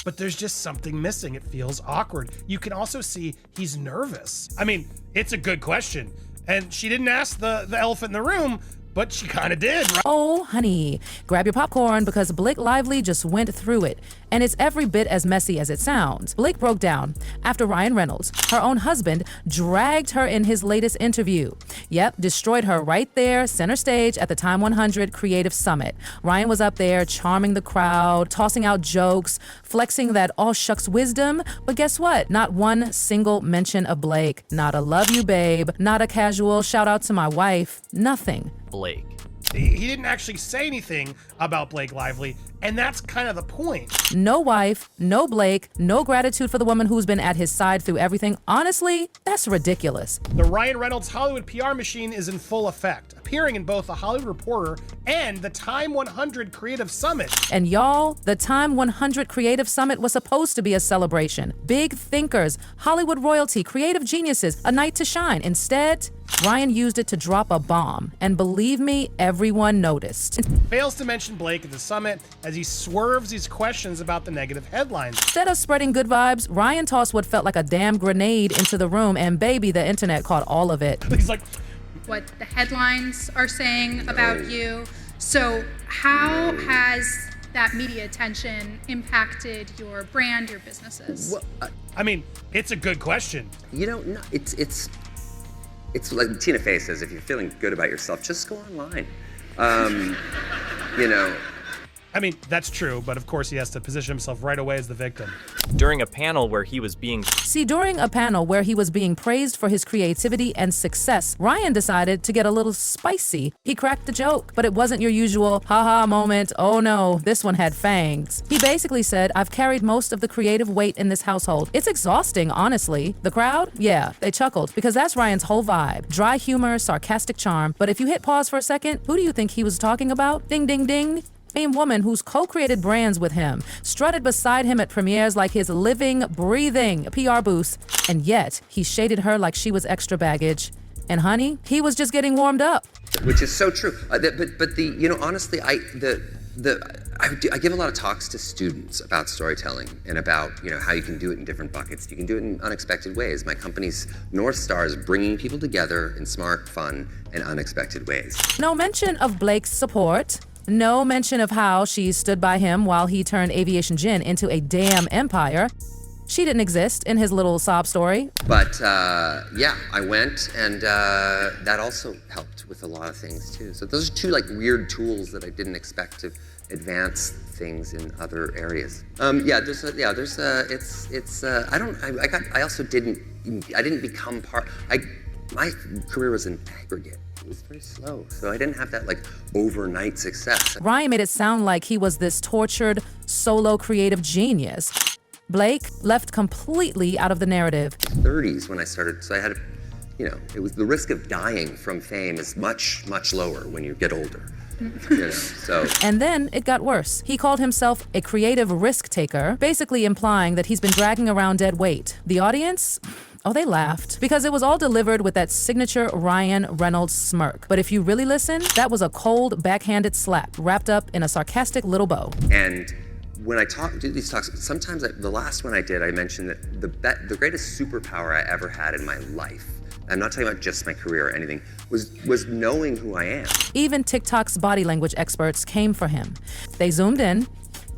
but there's just something missing. It feels awkward. You can also see he's nervous. I mean, it's a good question. And she didn't ask the elephant in the room, but she kind of did, right? Oh, honey, grab your popcorn because Blake Lively just went through it. And it's every bit as messy as it sounds. Blake broke down after Ryan Reynolds, her own husband, dragged her in his latest interview. Yep, destroyed her right there, center stage at the Time 100 Creative Summit. Ryan was up there charming the crowd, tossing out jokes, flexing that all shucks wisdom. But guess what? Not one single mention of Blake. Not a love you, babe. Not a casual shout out to my wife. Nothing. Blake. He didn't actually say anything about Blake Lively, and that's kind of the point. No wife, no Blake, no gratitude for the woman who's been at his side through everything. Honestly, that's ridiculous. The Ryan Reynolds Hollywood PR machine is in full effect, appearing in both the Hollywood Reporter and the Time 100 Creative Summit. And y'all, the Time 100 Creative Summit was supposed to be a celebration. Big thinkers, Hollywood royalty, creative geniuses, a night to shine. Instead, Ryan used it to drop a bomb. And believe me, everyone noticed. Fails to mention Blake at the summit as he swerves these questions about the negative headlines. Instead of spreading good vibes, Ryan tossed what felt like a damn grenade into the room, and baby, the internet caught all of it. He's like, what the headlines are saying about you. So how has that media attention impacted your brand, your businesses? Well, I mean, it's a good question. you don't know. It's like Tina Fey says, if you're feeling good about yourself, just go online. You know. I mean, that's true, but of course he has to position himself right away as the victim. During a panel where he was being During a panel where he was being praised for his creativity and success, Ryan decided to get a little spicy. He cracked the joke, but it wasn't your usual haha moment. Oh no, this one had fangs. He basically said, I've carried most of the creative weight in this household. It's exhausting, honestly. The crowd? Yeah, they chuckled because that's Ryan's whole vibe. Dry humor, sarcastic charm. But if you hit pause for a second, who do you think he was talking about? Ding, ding, ding. Same woman who's co-created brands with him, strutted beside him at premieres like his living, breathing PR boost, and yet he shaded her like she was extra baggage. And honey, he was just getting warmed up. Which is so true. Honestly, I give a lot of talks to students about storytelling and about, how you can do it in different buckets. You can do it in unexpected ways. My company's North Star is bringing people together in smart, fun, and unexpected ways. No mention of Blake's support. No mention of how she stood by him while he turned Aviation Gin into a damn empire. She didn't exist in his little sob story. But I went, and that also helped with a lot of things too. So those are two weird tools that I didn't expect to advance things in other areas. I didn't become part. My career was an aggregate. It was very slow, so I didn't have that overnight success. Ryan made it sound like he was this tortured, solo creative genius. Blake left completely out of the narrative. 30s when I started, so I had, it was the risk of dying from fame is much, much lower when you get older. So. And then it got worse. He called himself a creative risk taker, basically implying that he's been dragging around dead weight. The audience? Oh, they laughed because it was all delivered with that signature Ryan Reynolds smirk. But if you really listen, that was a cold, backhanded slap wrapped up in a sarcastic little bow. And when I do these talks, sometimes the last one I did, I mentioned that the greatest superpower I ever had in my life, I'm not talking about just my career or anything, was knowing who I am. Even TikTok's body language experts came for him. They zoomed in,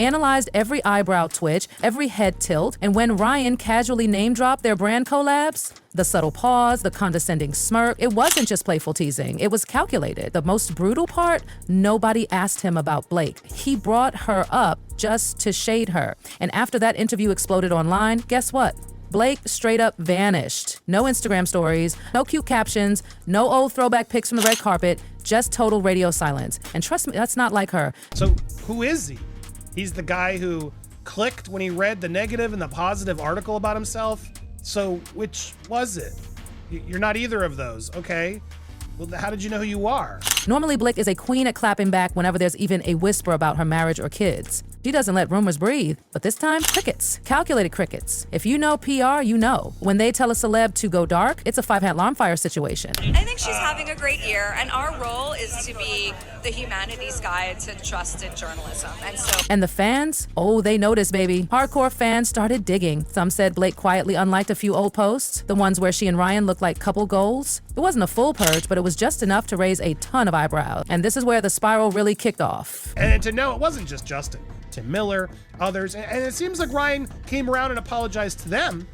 analyzed every eyebrow twitch, every head tilt, and when Ryan casually name-dropped their brand collabs, the subtle pause, the condescending smirk, it wasn't just playful teasing, it was calculated. The most brutal part, nobody asked him about Blake. He brought her up just to shade her. And after that interview exploded online, guess what? Blake straight up vanished. No Instagram stories, no cute captions, no old throwback pics from the red carpet, just total radio silence. And trust me, that's not like her. So who is he? He's the guy who clicked when he read the negative and the positive article about himself. So which was it? You're not either of those, okay? Well, how did you know who you are? Normally, Blake is a queen at clapping back whenever there's even a whisper about her marriage or kids. She doesn't let rumors breathe, but this time, crickets. Calculated crickets. If you know PR, you know. When they tell a celeb to go dark, it's a 5-hat alarm fire situation. I think she's having a great year, and our role is to be the humanities guide to trusted journalism. And the fans? Oh, they noticed, baby. Hardcore fans started digging. Some said Blake quietly unliked a few old posts, the ones where she and Ryan looked like couple goals. It wasn't a full purge, but it was just enough to raise a ton of eyebrows. And this is where the spiral really kicked off. And to know it wasn't just Justin. Tim Miller, others, and it seems like Ryan came around and apologized to them.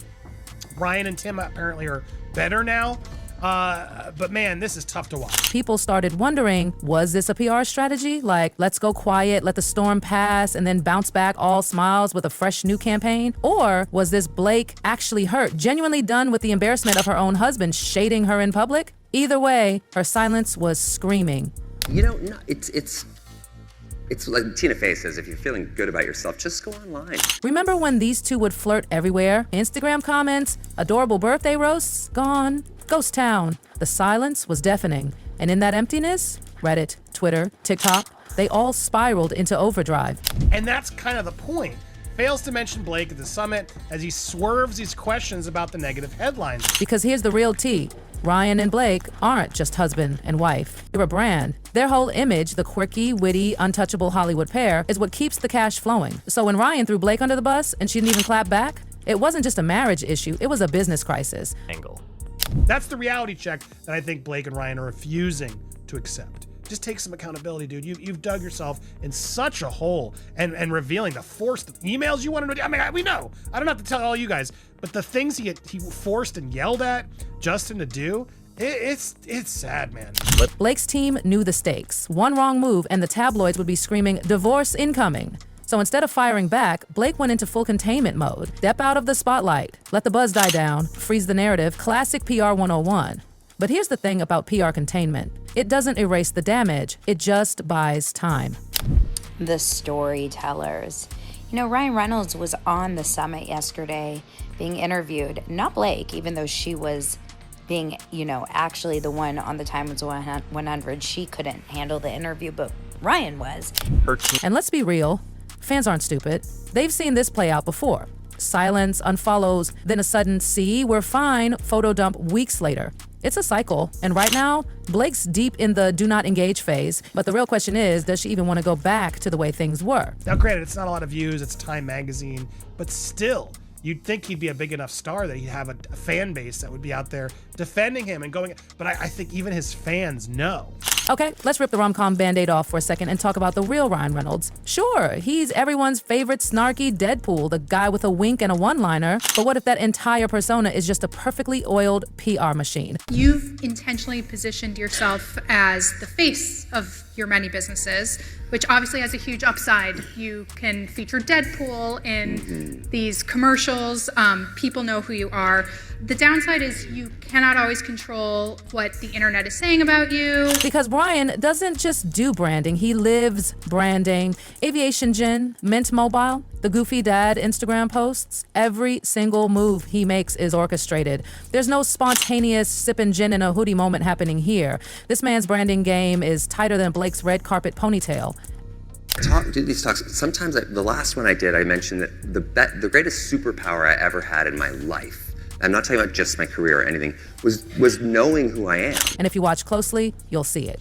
Ryan and Tim apparently are better now, but man, this is tough to watch. People started wondering, was this a PR strategy? Like, let's go quiet, let the storm pass, and then bounce back all smiles with a fresh new campaign? Or was this Blake actually hurt, genuinely done with the embarrassment of her own husband shading her in public? Either way, her silence was screaming. You know, no, it's like Tina Fey says, if you're feeling good about yourself, just go online. Remember when these two would flirt everywhere? Instagram comments, adorable birthday roasts, gone. Ghost town. The silence was deafening. And in that emptiness, Reddit, Twitter, TikTok, they all spiraled into overdrive. And that's kind of the point. Fails to mention Blake at the summit as he swerves these questions about the negative headlines. Because here's the real tea. Ryan and Blake aren't just husband and wife. They're a brand. Their whole image, the quirky, witty, untouchable Hollywood pair, is what keeps the cash flowing. So when Ryan threw Blake under the bus and she didn't even clap back, it wasn't just a marriage issue, it was a business crisis. That's the reality check that I think Blake and Ryan are refusing to accept. Just take some accountability, dude. You've dug yourself in such a hole and revealing the forced emails you wanted to do. I mean, we know. I don't have to tell all you guys, but the things he forced and yelled at Justin to do, it's sad, man. Blake's team knew the stakes. One wrong move and the tabloids would be screaming, "Divorce incoming." So instead of firing back, Blake went into full containment mode. Step out of the spotlight, let the buzz die down, freeze the narrative, classic PR 101. But here's the thing about PR containment. It doesn't erase the damage, it just buys time. The storytellers. You know, Ryan Reynolds was on the summit yesterday being interviewed, not Blake, even though she was being, actually the one on the Times 100. She couldn't handle the interview, but Ryan was. And let's be real, fans aren't stupid. They've seen this play out before. Silence, unfollows, then a sudden "see, we're fine" photo dump weeks later. It's a cycle, and right now, Blake's deep in the do not engage phase, but the real question is, does she even want to go back to the way things were? Now granted, it's not a lot of views, it's Time magazine, but still, you'd think he'd be a big enough star that he'd have a fan base that would be out there defending him and going, but I think even his fans know. Okay, let's rip the rom-com band-aid off for a second and talk about the real Ryan Reynolds. Sure, he's everyone's favorite snarky Deadpool, the guy with a wink and a one-liner, but what if that entire persona is just a perfectly oiled PR machine? You've intentionally positioned yourself as the face of your many businesses, which obviously has a huge upside. You can feature Deadpool in these commercials. People know who you are. The downside is you cannot always control what the internet is saying about you. Because Brian doesn't just do branding, he lives branding. Aviation Gin, Mint Mobile, the Goofy Dad Instagram posts, every single move he makes is orchestrated. There's no spontaneous sipping gin in a hoodie moment happening here. This man's branding game is tighter than Blake's red carpet ponytail. Do these talks. Sometimes the last one I did, I mentioned that the greatest superpower I ever had in my life, I'm not talking about just my career or anything, was knowing who I am. And if you watch closely, you'll see it.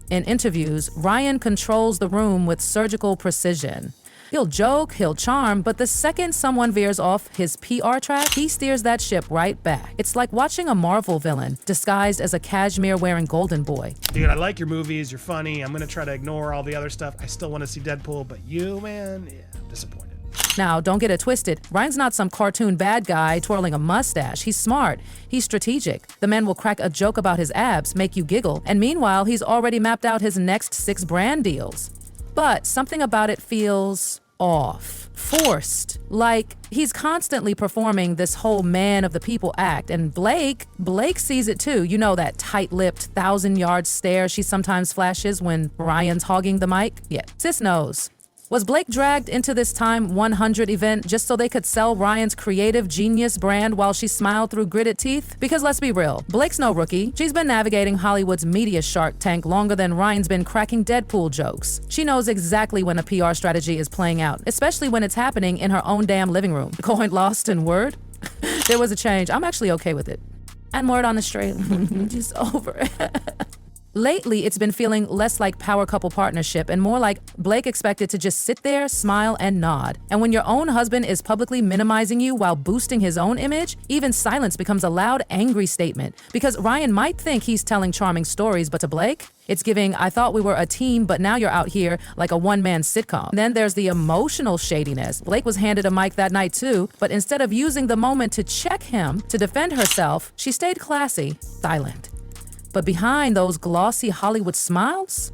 In interviews, Ryan controls the room with surgical precision. He'll joke, he'll charm, but the second someone veers off his PR track, he steers that ship right back. It's like watching a Marvel villain disguised as a cashmere-wearing golden boy. Dude, I like your movies, you're funny, I'm gonna try to ignore all the other stuff. I still wanna see Deadpool, but you, man, yeah, I'm disappointed. Now, don't get it twisted. Ryan's not some cartoon bad guy twirling a mustache. He's smart. He's strategic. The man will crack a joke about his abs, make you giggle, and meanwhile, he's already mapped out his next 6 brand deals. But something about it feels off, forced, like he's constantly performing this whole man of the people act. And Blake sees it too. You know, that tight-lipped 1,000-yard stare she sometimes flashes when Ryan's hogging the mic? Yeah, sis knows. Was Blake dragged into this Time 100 event just so they could sell Ryan's creative genius brand while she smiled through gritted teeth? Because let's be real, Blake's no rookie. She's been navigating Hollywood's media shark tank longer than Ryan's been cracking Deadpool jokes. She knows exactly when a PR strategy is playing out, especially when it's happening in her own damn living room. Coin lost in Word? There was a change. I'm actually okay with it. And word on the street, just over it. Lately, it's been feeling less like power couple partnership and more like Blake expected to just sit there, smile, and nod. And when your own husband is publicly minimizing you while boosting his own image, even silence becomes a loud, angry statement. Because Ryan might think he's telling charming stories, but to Blake, it's giving, I thought we were a team, but now you're out here like a one-man sitcom. Then there's the emotional shadiness. Blake was handed a mic that night too, but instead of using the moment to check him, to defend herself, she stayed classy, silent. But behind those glossy Hollywood smiles,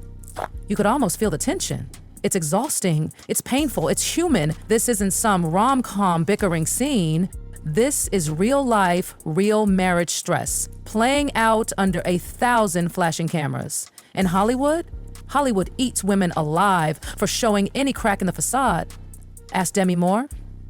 you could almost feel the tension. It's exhausting, it's painful, it's human. This isn't some rom-com bickering scene. This is real life, real marriage stress, playing out under 1,000 flashing cameras. And Hollywood eats women alive for showing any crack in the facade. Ask Demi Moore.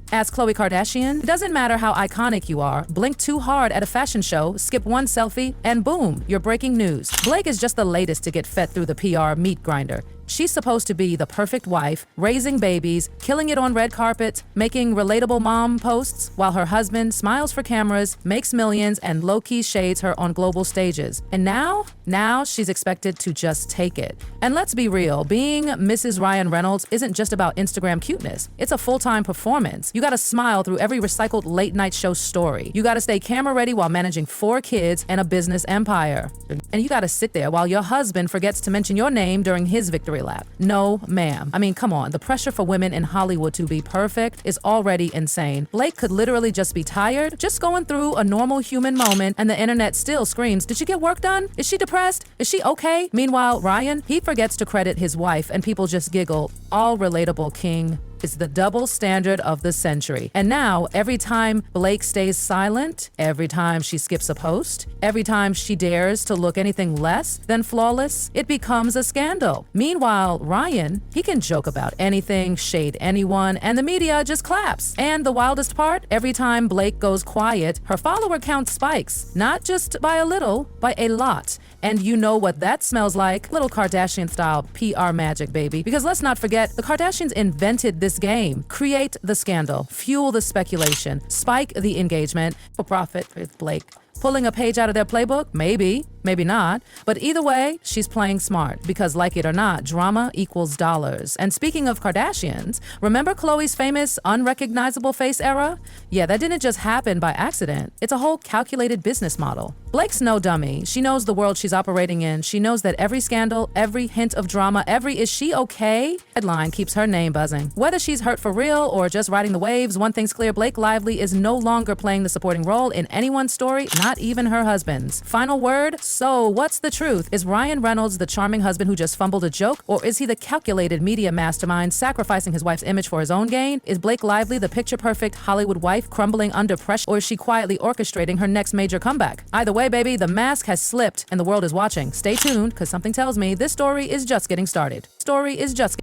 Ask Khloe Kardashian. It doesn't matter how iconic you are, blink too hard at a fashion show, skip one selfie, and boom, you're breaking news. Blake is just the latest to get fed through the PR meat grinder. She's supposed to be the perfect wife, raising babies, killing it on red carpet, making relatable mom posts, while her husband smiles for cameras, makes millions, and low-key shades her on global stages. And now she's expected to just take it. And let's be real, being Mrs. Ryan Reynolds isn't just about Instagram cuteness. It's a full-time performance. You gotta smile through every recycled late-night show story. You gotta stay camera-ready while managing 4 kids and a business empire. And you gotta sit there while your husband forgets to mention your name during his victory lap. No, ma'am. I mean, come on. The pressure for women in Hollywood to be perfect is already insane. Blake could literally just be tired, just going through a normal human moment, and the internet still screams, did she get work done? Is she depressed? Is she okay? Meanwhile, Ryan, he forgets to credit his wife, and people just giggle. All relatable, king. It's the double standard of the century. And now, every time Blake stays silent, every time she skips a post, every time she dares to look anything less than flawless, it becomes a scandal. Meanwhile, Ryan, he can joke about anything, shade anyone, and the media just claps. And the wildest part, every time Blake goes quiet, her follower count spikes. Not just by a little, by a lot. And you know what that smells like. Little Kardashian-style PR magic, baby. Because let's not forget, the Kardashians invented this game. Create the scandal, fuel the speculation, spike the engagement for profit with Blake. Pulling a page out of their playbook? Maybe, maybe not. But either way, she's playing smart because, like it or not, drama equals dollars. And speaking of Kardashians, remember Khloe's famous unrecognizable face era? Yeah, that didn't just happen by accident. It's a whole calculated business model. Blake's no dummy. She knows the world she's operating in. She knows that every scandal, every hint of drama, every "is she okay?" headline keeps her name buzzing. Whether she's hurt for real or just riding the waves, one thing's clear: Blake Lively is no longer playing the supporting role in anyone's story, not even her husband's. Final word? So, what's the truth? Is Ryan Reynolds the charming husband who just fumbled a joke? Or is he the calculated media mastermind sacrificing his wife's image for his own gain? Is Blake Lively the picture-perfect Hollywood wife crumbling under pressure? Or is she quietly orchestrating her next major comeback? Either way, baby, the mask has slipped and the world is watching. Stay tuned, because something tells me this story is just getting started. Story is just